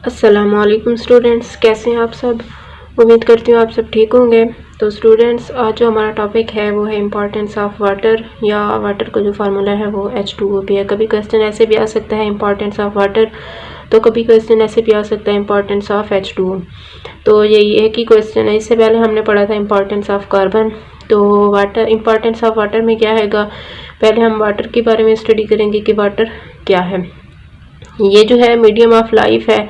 अस्सलामुअलैकुम स्टूडेंट्स, कैसे हैं आप सब। उम्मीद करती हूँ आप सब ठीक होंगे। तो स्टूडेंट्स, आज जो हमारा टॉपिक है वो है इम्पॉर्टेंस ऑफ वाटर, या वाटर का जो फार्मूला है वो H2O भी है। कभी क्वेश्चन ऐसे भी आ सकता है इम्पॉर्टेंस ऑफ वाटर, तो कभी क्वेश्चन ऐसे भी आ सकता है इम्पॉर्टेंस ऑफ H2O। तो यही एक ही क्वेश्चन है। इससे पहले हमने पढ़ा था इम्पॉर्टेंस ऑफ कार्बन। तो वाटर, इम्पॉर्टेंस ऑफ वाटर में क्या हैगा, पहले हम वाटर के बारे में स्टडी करेंगे कि वाटर क्या है। ये जो है मीडियम ऑफ लाइफ है।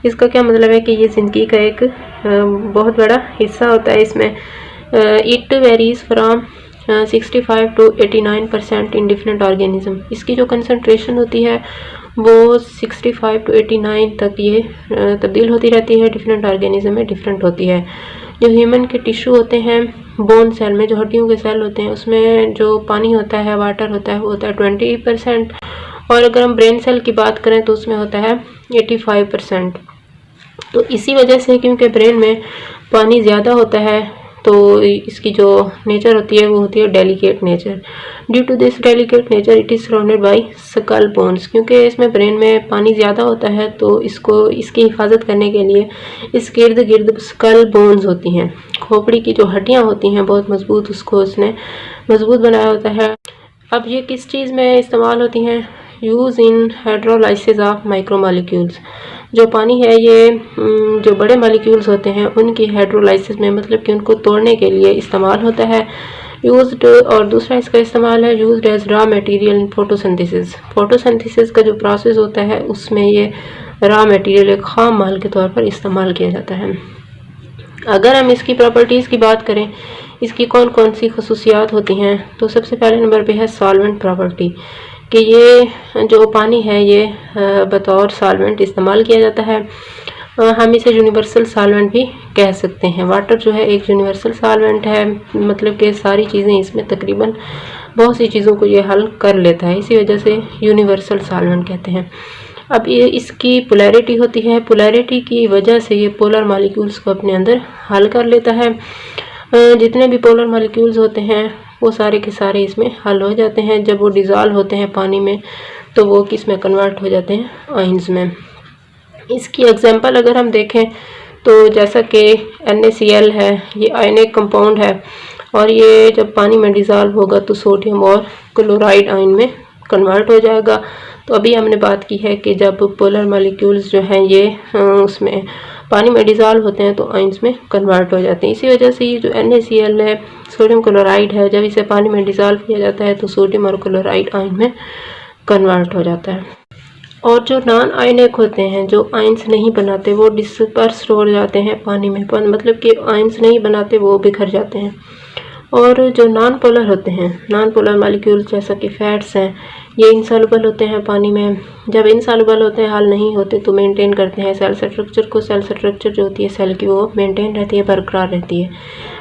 इसका क्या मतलब है कि ये ज़िंदगी का एक बहुत बड़ा हिस्सा होता है। इसमें it varies from 65 to 89% in different organism. इसकी जो कंसंट्रेशन होती है वो 65 to 89 तक ये तब्दील होती रहती है, डिफरेंट ऑर्गेनिज्म में डिफरेंट होती है। जो ह्यूमन के टिश्यू होते हैं, बोन सेल में जो हड्डियों के सेल होते हैं, उसमें जो पानी होता है, वाटर होता है, वो होता है 20%। और अगर हम ब्रेन सेल की बात करें तो उसमें होता है 85%। तो इसी वजह से, क्योंकि ब्रेन में पानी ज़्यादा होता है, तो इसकी जो नेचर होती है वो होती है delicate nature. Due to this delicate nature it is surrounded by skull bones. क्योंकि इसमें ब्रेन में पानी ज़्यादा होता है तो इसकी हिफाजत करने के लिए इसके इर्द गिर्द स्कल बोन्स होती हैं। खोपड़ी की जो हड्डियाँ होती हैं बहुत मजबूत, उसको उसने मजबूत बनाया होता है। अब ये किस चीज़ में इस्तेमाल होती हैं, use in hydrolysis of micromolecules. जो पानी है ये जो बड़े मॉलिक्यूल्स होते हैं उनकी हाइड्रोलाइसिस में, मतलब कि उनको तोड़ने के लिए इस्तेमाल होता है यूज्ड। और दूसरा इसका इस्तेमाल है used as raw material in photosynthesis. Photosynthesis का जो प्रोसेस होता है उसमें ये रॉ मटेरियल, एक खाम माल के तौर पर इस्तेमाल किया जाता है। अगर हम इसकी प्रॉपर्टीज़ की बात करें, इसकी कौन कौन सी खसूसियात होती हैं, तो सबसे पहले नंबर पे है सॉल्वेंट प्रॉपर्टी, कि ये जो पानी है ये बतौर सॉल्वेंट इस्तेमाल किया जाता है। हम इसे यूनिवर्सल सॉल्वेंट भी कह सकते हैं। वाटर जो है एक यूनिवर्सल सॉल्वेंट है, मतलब कि सारी चीज़ें इसमें तकरीबन बहुत सी चीज़ों को ये हल कर लेता है, इसी वजह से यूनिवर्सल सॉल्वेंट कहते हैं। अब ये इसकी पोलैरिटी होती है, पोलैरिटी की वजह से ये पोलर मॉलिक्यूल्स को अपने अंदर हल कर लेता है। जितने भी पोलर मॉलिक्यूल्स होते हैं वो सारे के सारे इसमें हल हो जाते हैं। जब वो डिज़ोल्व होते हैं पानी में तो वो किस में कन्वर्ट हो जाते हैं, आयंस में। इसकी एग्जांपल अगर हम देखें तो जैसा कि NaCl है, ये आयनिक कंपाउंड है, और ये जब पानी में डिज़ोल्व होगा तो सोडियम और क्लोराइड आयन में कन्वर्ट हो जाएगा। तो अभी हमने बात की है कि जब पोलर मॉलिक्यूल्स जो हैं ये उसमें पानी में डिज़ोल्व होते हैं तो आयंस में कन्वर्ट हो जाते हैं। इसी वजह से ये जो NaCl है, सोडियम क्लोराइड है, जब इसे पानी में डिज़ोल्व किया जाता है तो सोडियम और क्लोराइड आयन में कन्वर्ट हो जाता है। और जो नॉन आयनिक होते हैं, जो आयंस नहीं बनाते, वो डिस्पर्स हो जाते हैं पानी में, मतलब कि आयंस नहीं बनाते, वो बिखर जाते हैं। और जो नॉन पोलर होते हैं, नॉन पोलर मॉलिक्यूल्स जैसा कि फैट्स हैं, ये इनसॉल्युबल होते हैं पानी में। जब इनसॉल्युबल होते हैं, हल नहीं होते, तो मेंटेन करते हैं सेल स्ट्रक्चर को। सेल स्ट्रक्चर जो होती है सेल की, वो मेंटेन रहती है, बरकरार रहती है।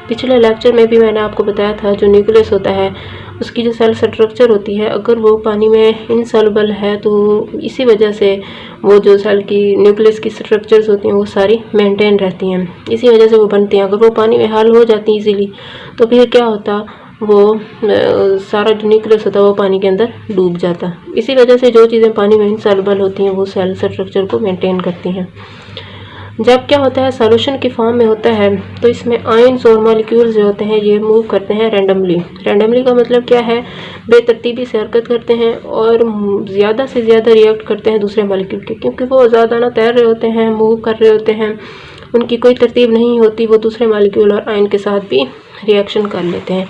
पिछले लेक्चर में भी मैंने आपको बताया था जो न्यूक्लियस होता है उसकी जो सेल स्ट्रक्चर होती है, अगर वो पानी में इनसॉल्युबल है तो इसी वजह से वो जो सेल की न्यूक्लियस की स्ट्रक्चर्स होती हैं वो सारी मेंटेन रहती हैं, इसी वजह से वो बनती हैं। अगर वो पानी में हल हो जाती हैं इजीली, तो फिर क्या होता, वो सारा जो न्यूक्लियस होता है वो पानी के अंदर डूब जाता। इसी वजह से जो चीज़ें पानी में इनसॉल्युबल होती हैं वो सेल स्ट्रक्चर को मेंटेन करती हैं। जब क्या होता है, सॉल्यूशन की फॉर्म में होता है, तो इसमें आयंस और मॉलिक्यूल्स जो होते हैं ये मूव करते हैं रैंडमली। रैंडमली का मतलब क्या है, बेतरतीबी से हरकत करते हैं और ज़्यादा से ज़्यादा रिएक्ट करते हैं दूसरे मॉलिक्यूल के, क्योंकि वो ज़्यादा ना तैर रहे होते हैं, मूव कर रहे होते हैं, उनकी कोई तरतीब नहीं होती, वो दूसरे मॉलिक्यूल और आयन के साथ भी रिएक्शन कर लेते हैं।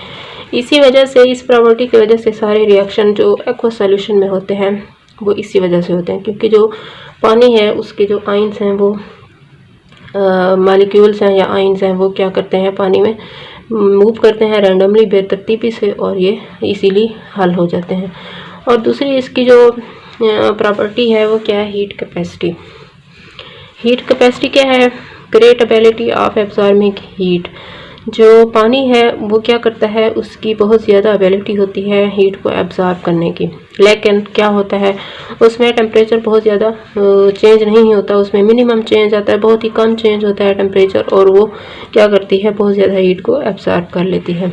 इसी वजह से, इस प्रॉपर्टी की वजह से सारे रिएक्शन जो एक्वस सॉल्यूशन में होते हैं वो इसी वजह से होते हैं, क्योंकि जो पानी है उसके जो आयंस हैं, वो मॉलिक्यूल्स हैं या आयंस हैं, वो क्या करते हैं, पानी में मूव करते हैं रैंडमली, बेतरतीबी से, और ये इजीली हल हो जाते हैं। और दूसरी इसकी जो प्रॉपर्टी है वो क्या है, हीट कैपेसिटी। हीट कैपेसिटी क्या है, great ability of absorbing heat. जो पानी है वो क्या करता है, उसकी बहुत ज़्यादा एबिलिटी होती है हीट को एब्जॉर्ब करने की, लेकिन क्या होता है उसमें टेम्परेचर बहुत ज़्यादा चेंज नहीं होता, उसमें मिनिमम चेंज आता है, बहुत ही कम चेंज होता है टेम्परेचर, और वो क्या करती है, बहुत ज़्यादा हीट को एब्जॉर्ब कर लेती है।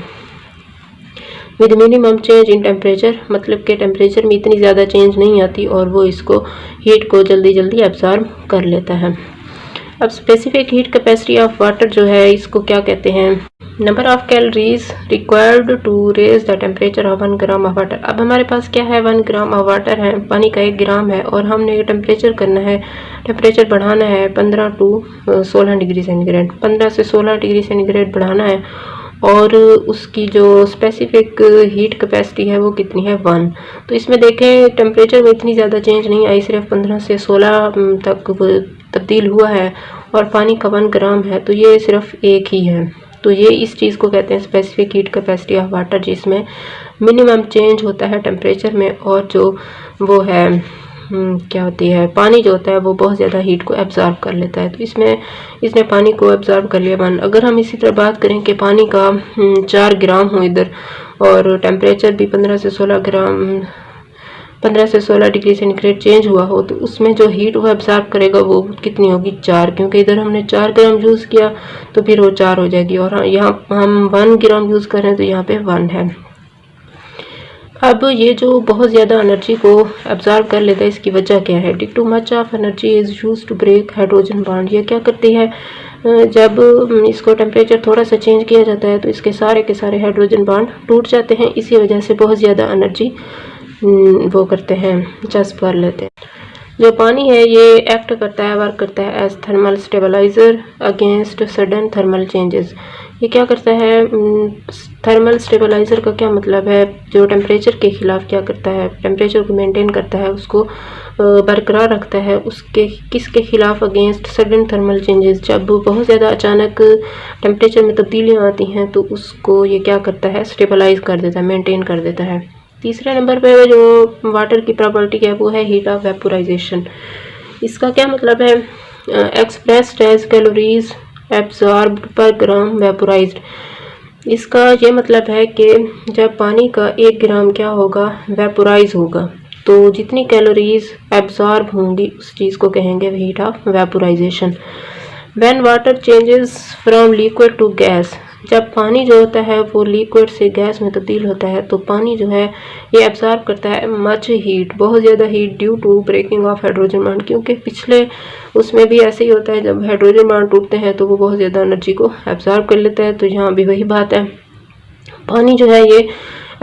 With minimum change in temperature, मतलब कि टेम्परेचर में इतनी ज़्यादा चेंज नहीं आती और वो इसको हीट को जल्दी जल्दी एब्जॉर्ब कर लेता है। अब specific heat capacity of water जो है इसको क्या कहते हैं, number of calories required to raise the temperature of 1 gram of water. अब हमारे पास क्या है, 1 ग्राम ऑफ वाटर है, पानी का 1 ग्राम है और हमने टेम्परेचर करना है, टेम्परेचर बढ़ाना है 15 टू 16 डिग्री सेंटीग्रेड, 15 से 16 डिग्री सेंटीग्रेड बढ़ाना है और उसकी जो स्पेसिफिक हीट कैपेसिटी है वो कितनी है 1। तो इसमें देखें टेम्परेचर में इतनी ज़्यादा चेंज नहीं आई, सिर्फ 15 से 16 तक तब्दील हुआ है और पानी का 1 ग्राम है तो ये सिर्फ एक ही है। तो ये इस चीज़ को कहते हैं specific heat capacity of water, जिसमें मिनिमम चेंज होता है टेम्परेचर में और जो वो है क्या होती है, पानी जो होता है वो बहुत ज़्यादा हीट को एब्जॉर्ब कर लेता है। तो इसने पानी को एब्जॉर्ब कर लिया 1। अगर हम इसी तरह बात करें कि पानी का 4 ग्राम हो इधर और टेम्परेचर भी 15 से 16 डिग्री सेंटीग्रेड चेंज हुआ हो, तो उसमें जो हीट वो एब्जॉर्ब करेगा वो कितनी होगी 4, क्योंकि इधर हमने 4 ग्राम यूज़ किया तो फिर वो 4 हो जाएगी और यहाँ हम 1 ग्राम यूज़ कर रहे हैं तो यहाँ पे 1 है। अब ये जो बहुत ज़्यादा एनर्जी को एब्जॉर्ब कर लेता है, इसकी वजह क्या है, due to much of energy is used to break hydrogen bond. ये क्या करती है, जब इसको टेम्परेचर थोड़ा सा चेंज किया जाता है तो इसके सारे के सारे हाइड्रोजन बॉन्ड टूट जाते हैं, इसी वजह से बहुत ज़्यादा एनर्जी वो करते हैं, जज्ब कर लेते हैं। जो पानी है ये एक्ट करता है, वर्क करता है as thermal stabiliser against sudden thermal changes. ये क्या करता है, थर्मल स्टेबलाइजर का क्या मतलब है, जो टेम्परेचर के खिलाफ क्या करता है, टेम्परेचर को मेंटेन करता है, उसको बरकरार रखता है, उसके किसके खिलाफ, अगेंस्ट सडन थर्मल चेंजेस। जब बहुत ज़्यादा अचानक टेम्परेचर में तब्दीलियाँ आती हैं तो उसको ये क्या करता है, स्टेबलाइज कर देता है, मेंटेन कर देता है। तीसरे नंबर पे जो वाटर की प्रॉपर्टी है वो है हीट ऑफ वेपोराइजेशन। इसका क्या मतलब है, एक्सप्रेस्ड एज कैलोरीज एब्जॉर्ब्ड पर ग्राम वेपोराइज्ड। इसका ये मतलब है कि जब पानी का 1 ग्राम क्या होगा, वेपोराइज होगा, तो जितनी कैलोरीज एब्जॉर्ब होंगी उस चीज़ को कहेंगे heat of vaporisation. When water changes from liquid to gas, जब पानी जो होता है वो लिक्विड से गैस में तब्दील होता है तो पानी जो है ये एब्जॉर्ब करता है मच हीट, बहुत ज़्यादा heat, due to breaking of hydrogen bond, क्योंकि पिछले उसमें भी ऐसे ही होता है, जब हाइड्रोजन बॉन्ड टूटते हैं तो वो बहुत ज़्यादा एनर्जी को एब्जॉर्ब कर लेता है। तो यहाँ भी वही बात है, पानी जो है ये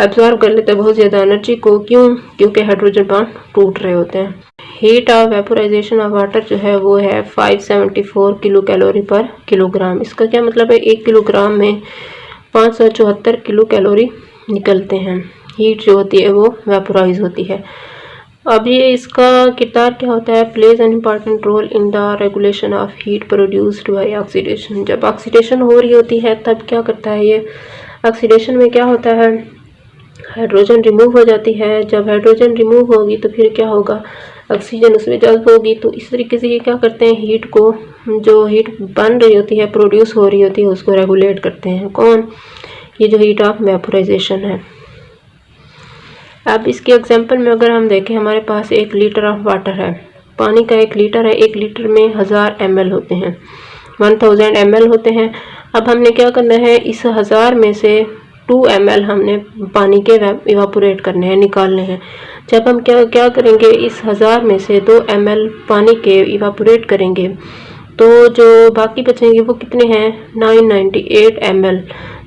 एब्जॉर्ब कर लेता है बहुत ज़्यादा एनर्जी को, क्यों, क्योंकि हाइड्रोजन बॉन्ड टूट रहे होते हैं। Heat of vaporisation of water जो है वो है 574 किलो कैलोरी पर किलोग्राम। इसका क्या मतलब है, 1 किलोग्राम में 574 किलो कैलोरी निकलते हैं, हीट जो होती है वो वेपोराइज होती है। अब ये इसका किरदार क्या होता है, plays an important role in the regulation of heat produced by oxidation. जब ऑक्सीडेशन हो रही होती है तब क्या करता है ये, ऑक्सीडेशन में क्या होता है, हाइड्रोजन रिमूव हो जाती है। जब हाइड्रोजन रिमूव होगी तो फिर क्या होगा, ऑक्सीजन उसमें जज्ब होगी। तो इस तरीके से ये क्या करते हैं, हीट को, जो हीट बन रही होती है, प्रोड्यूस हो रही होती है, उसको रेगुलेट करते हैं। कौन, ये जो हीट ऑफ वेपोराइजेशन है। अब इसके एग्जांपल में अगर हम देखें, हमारे पास 1 लीटर ऑफ वाटर है, पानी का 1 लीटर है, 1 लीटर में 1000 ml होते हैं, 1000 ml होते हैं। अब हमने क्या करना है, इस 1000 में से 2 ml हमने पानी के इवापोरेट करने हैं, निकालने हैं। जब हम क्या करेंगे, इस 1000 में से 2 ml पानी के इवापोरेट करेंगे तो जो बाकी बचेंगे वो कितने हैं, 998 ml।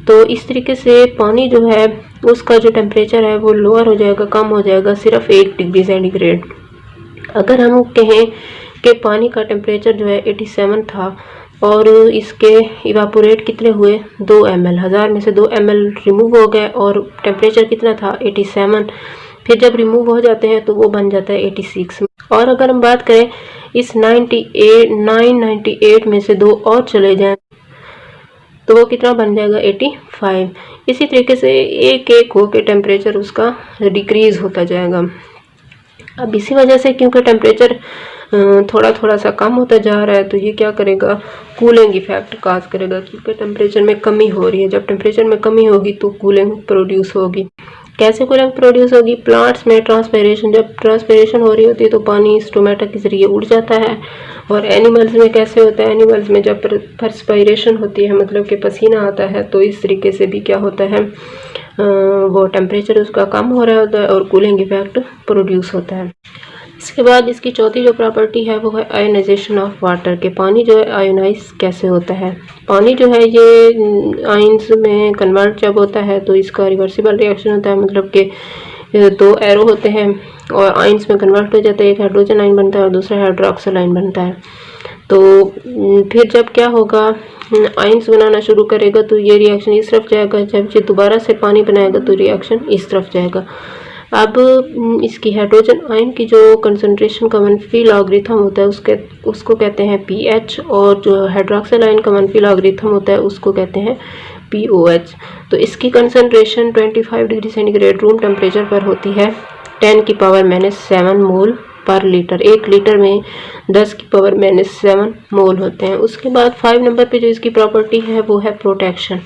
तो इस तरीके से पानी जो है उसका जो टेम्परेचर है वो लोअर हो जाएगा, कम हो जाएगा, सिर्फ 1 डिग्री सेंटीग्रेड। अगर हम कहें कि पानी का टेम्परेचर जो है 87 था और इसके इवापोरेट कितने हुए, 2 ml, 1000 में से 2 ml रिमूव हो गए और टेम्परेचर कितना था 87, फिर जब रिमूव हो जाते हैं तो वो बन जाता है 86। और अगर हम बात करें इस 998 में से 2 और चले जाएं तो वो कितना बन जाएगा, 85। इसी तरीके से एक एक होकर टेम्परेचर उसका डिक्रीज होता जाएगा। अब इसी वजह से क्योंकि टेम्परेचर थोड़ा थोड़ा सा कम होता जा रहा है तो ये क्या करेगा, कूलिंग इफेक्ट काज करेगा, क्योंकि टेम्परेचर में कमी हो रही है। जब टेम्परेचर में कमी होगी तो कूलिंग प्रोड्यूस होगी। कैसे कूलिंग प्रोड्यूस होगी, प्लांट्स में ट्रांसपेरेशन, जब ट्रांसपेरेशन हो रही होती है तो पानी स्टोमेटा के जरिए उड़ जाता है। और एनिमल्स में कैसे होता है, एनिमल्स में जब परस्पायरेशन होती है, मतलब कि पसीना आता है, तो इस तरीके से भी क्या होता है, वो टेम्परेचर उसका कम हो रहा होता है और कूलिंग इफेक्ट प्रोड्यूस होता है। इसके बाद इसकी चौथी जो प्रॉपर्टी है वो है आयोनाइजेशन ऑफ वाटर, के पानी जो है आयोनाइज कैसे होता है। पानी जो है ये आयंस में कन्वर्ट जब होता है तो इसका रिवर्सिबल रिएक्शन होता है, मतलब कि दो एरो होते हैं और आयंस में कन्वर्ट हो जाता है, एक हाइड्रोजन आयन बनता है और दूसरा हाइड्रोक्सिल आयन बनता है। तो फिर जब क्या होगा, आयंस बनाना शुरू करेगा तो ये रिएक्शन इस तरफ जाएगा, जब ये दोबारा से पानी बनाएगा तो रिएक्शन इस तरफ जाएगा। अब इसकी हाइड्रोजन आयन की जो कंसंट्रेशन का मनफी लॉगरिथम होता है उसको कहते हैं pH, और जो हाइड्रोक्सिल आयन का मनफी लॉगरिथम होता है उसको कहते हैं POH। तो इसकी concentration 25 degree centigrade room temperature पर होती है 10⁻⁻7 मोल पर लीटर। 1 लीटर में 10⁻⁻7 मोल होते हैं। उसके बाद 5 नंबर पे जो इसकी प्रॉपर्टी है वो है प्रोटेक्शन।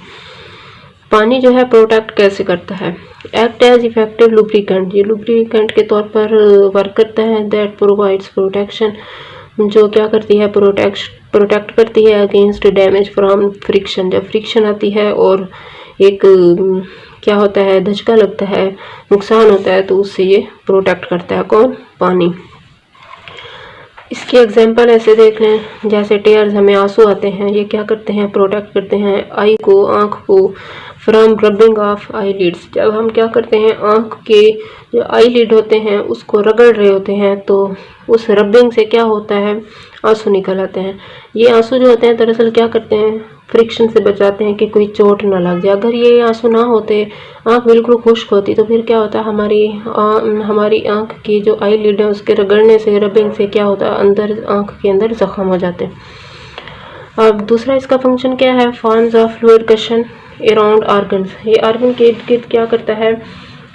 पानी जो है प्रोटेक्ट कैसे करता है, एक्ट एज इफेक्टिव लुब्रिकेंट, ये लुब्रिकेंट के तौर पर वर्क करता है। दैट प्रोवाइड्स प्रोटेक्शन, जो क्या करती है, प्रोटेक्ट करती है अगेंस्ट डैमेज फ्रॉम फ्रिक्शन। जब फ्रिक्शन आती है और एक क्या होता है, धचका लगता है, नुकसान होता है, तो उससे ये प्रोटेक्ट करता है। कौन, पानी। इसके एग्जांपल ऐसे देख लें, जैसे टेयर्स, हमें आंसू आते हैं, ये क्या करते हैं, प्रोटेक्ट करते हैं आई को, आँख को, from rubbing of eyelids. जब हम क्या करते हैं, आँख के जो आई लिड होते हैं उसको रगड़ रहे होते हैं तो उस रबिंग से क्या होता है, आंसू निकल आते हैं। ये आंसू जो होते हैं दरअसल क्या करते हैं, फ्रिक्शन से बचाते हैं कि कोई चोट ना लग जाए। अगर ये आंसू ना होते, आँख बिल्कुल खुश्क होती, तो फिर क्या होता है, हमारी आँख की जो आई लिड है उसके रगड़ने से, रबिंग से क्या होता है, अंदर आँख के अंदर जख्म हो जाते हैं। अब दूसरा इसका फंक्शन क्या है, forms of fluid cushion around organs. ये ऑर्गन के इर्द गिर्द क्या करता है,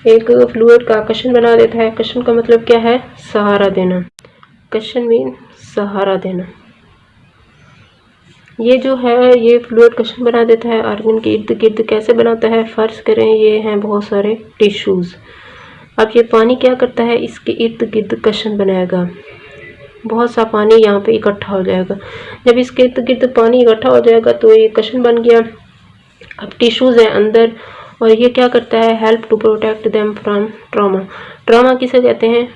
एक फ्लूइड का कशन बना देता है। कशन का मतलब क्या है, सहारा देना। कशन मीन सहारा देना। ये जो है ये फ्लूइड कशन बना देता है ऑर्गन के इर्द गिर्द। कैसे बनाता है, फर्ज करें ये हैं बहुत सारे टिश्यूज़। अब ये पानी क्या करता है, इसके इर्द गिर्द कशन बनाएगा, बहुत सा पानी यहाँ पे इकट्ठा हो जाएगा। जब इसके इर्द गिर्द पानी इकट्ठा हो जाएगा तो ये कशन बन गया। अब टिश्यूज़ हैं अंदर, और ये क्या करता है, help to protect them from trauma. Trauma किसे कहते हैं,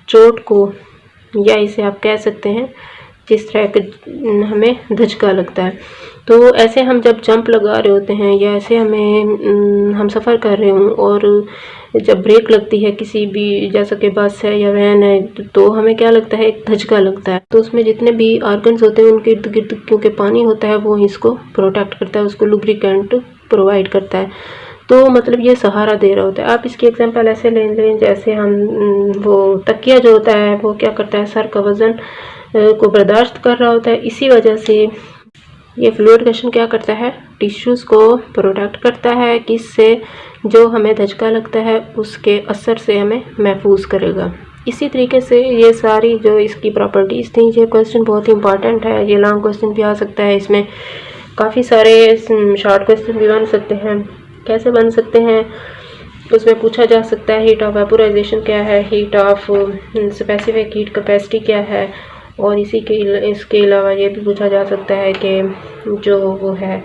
चोट को, या इसे आप कह सकते हैं जिस तरह के हमें धचका लगता है। तो ऐसे हम जब जंप लगा रहे होते हैं या ऐसे हम सफ़र कर रहे हों और जब ब्रेक लगती है किसी भी, जैसा कि बस है या वैन है, तो हमें क्या लगता है, एक धचका लगता है। तो उसमें जितने भी ऑर्गन्स होते हैं उनके इर्द गिर्द क्योंकि पानी होता है वो इसको प्रोटेक्ट करता है, उसको लुब्रिकेंट प्रोवाइड करता है। तो मतलब ये सहारा दे रहा होता है। आप इसकी एग्जांपल ऐसे ले लें, जैसे हम वो तकिया जो होता है वो क्या करता है, सर का वज़न को बर्दाश्त कर रहा होता है। इसी वजह से ये फ्लूइड कशन क्या करता है, टिश्यूज़ को प्रोटेक्ट करता है, किससे, जो हमें धचका लगता है उसके असर से हमें महफूज करेगा। इसी तरीके से ये सारी जो इसकी प्रॉपर्टीज़ थी, ये क्वेश्चन बहुत ही इंपॉर्टेंट है, ये लॉन्ग क्वेश्चन भी आ सकता है, इसमें काफ़ी सारे शॉर्ट क्वेश्चन भी बन सकते हैं। कैसे बन सकते हैं, उसमें पूछा जा सकता है हीट ऑफ वेपोराइजेशन क्या है, heat of specific heat capacity क्या है, और इसके अलावा ये भी पूछा जा सकता है कि जो वो है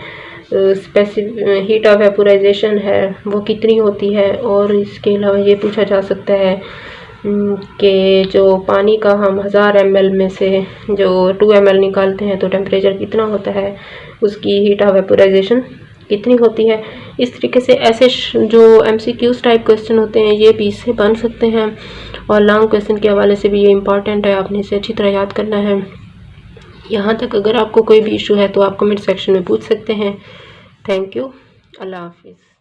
स्पेसिफिक हीट ऑफ वेपोराइजेशन है वो कितनी होती है। और इसके अलावा ये पूछा जा सकता है कि जो पानी का हम 1000 ml में से जो 2 ml निकालते हैं तो टेम्परेचर कितना होता है, उसकी हीट ऑफ वेपोराइजेशन कितनी होती है। इस तरीके से ऐसे जो MCQs टाइप क्वेश्चन होते हैं ये भी इससे बन सकते हैं, और लॉन्ग क्वेश्चन के हवाले से भी ये इंपॉर्टेंट है, आपने इसे अच्छी तरह याद करना है। यहाँ तक अगर आपको कोई भी इशू है तो आप कमेंट सेक्शन में पूछ सकते हैं। थैंक यू, अल्लाह हाफिज़।